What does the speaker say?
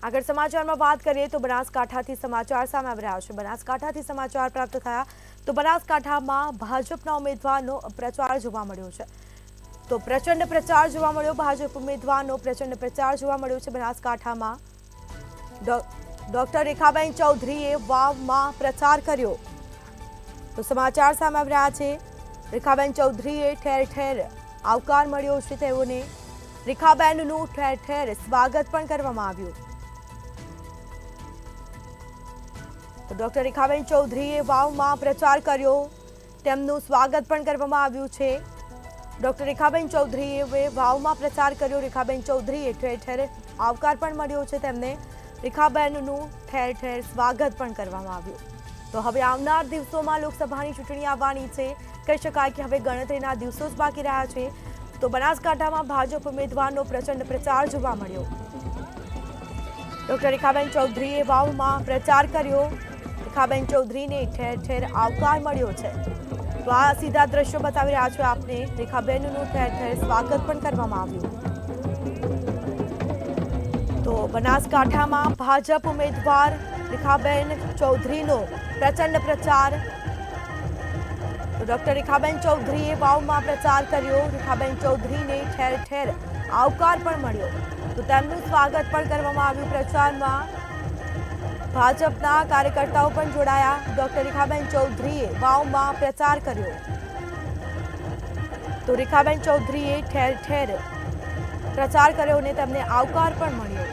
આગળ સમાચારમાં વાત કરીએ તો બનાસકાંઠાથી સમાચાર સામે આવી રહ્યા છે। બનાસકાંઠાથી સમાચાર પ્રાપ્ત થયા તો બનાસકાંઠામાં ભાજપના ઉમેદવારનો પ્રચાર જોવા મળ્યો છે। તો પ્રચંડ પ્રચાર જોવા મળ્યો, ભાજપ ઉમેદવારનો પ્રચંડ પ્રચાર જોવા મળ્યો છે। બનાસકાંઠામાં ડોક્ટર રેખાબેન ચૌધરીએ વાવમાં પ્રચાર કર્યો તો સમાચાર સામે આવી રહ્યા છે। રેખાબેન ચૌધરીએ ઠેર ઠેર આવકાર મળ્યો છે તેઓને। રેખાબેનનું ઠેર ઠેર સ્વાગત પણ કરવામાં આવ્યું। તો ડોક્ટર રેખાબેન ચૌધરીએ વાવમાં પ્રચાર કર્યો, તેમનું સ્વાગત પણ કરવામાં આવ્યું છે। ડોક્ટર રેખાબેન ચૌધરીએ વાવમાં પ્રચાર કર્યો, રેખાબેન ચૌધરીએ ઠેર ઠેર આવકાર પણ મળ્યો છે તેમને। રેખાબેનનું ઠેર ઠેર સ્વાગત પણ કરવામાં આવ્યું। તો હવે આવનાર દિવસોમાં લોકસભાની ચૂંટણી આવવાની છે, કહી શકાય કે હવે ગણતરીના દિવસો જ બાકી રહ્યા છે। તો બનાસકાંઠામાં ભાજપ ઉમેદવારનો પ્રચંડ પ્રચાર જોવા મળ્યો। ડોક્ટર રેખાબેન ચૌધરીએ વાવમાં પ્રચાર કર્યો, રેખાબેન ચૌધરીને ઠેર ઠેર આવકાર મળ્યો છે। તો આ સીધા દ્રશ્યો બતાવી રહ્યા છો આપને। રેખાબેનનું ઠેર ઠેર સ્વાગત પણ કરવામાં આવ્યું। તો બનાસકાંઠામાં ભાજપ ઉમેદવાર રેખાબેન ચૌધરીનો પ્રચંડ પ્રચાર। તો ડોક્ટર રેખાબેન ચૌધરીએ વાવમાં પ્રચાર કર્યો, રેખાબેન ચૌધરીને ઠેર ઠેર આવકાર પણ મળ્યો, તો તેમનું સ્વાગત પણ કરવામાં આવ્યું। પ્રચારમાં ભાજપના કાર્યકર્તાઓ પણ જોડાયા। ડોક્ટર રેખાબેન ચૌધરીએ વાવમાં પ્રચાર કર્યો, તો રેખાબેન ચૌધરીએ ઠેર ઠેર પ્રચાર કર્યો અને તેમને આવકાર પણ મળ્યો।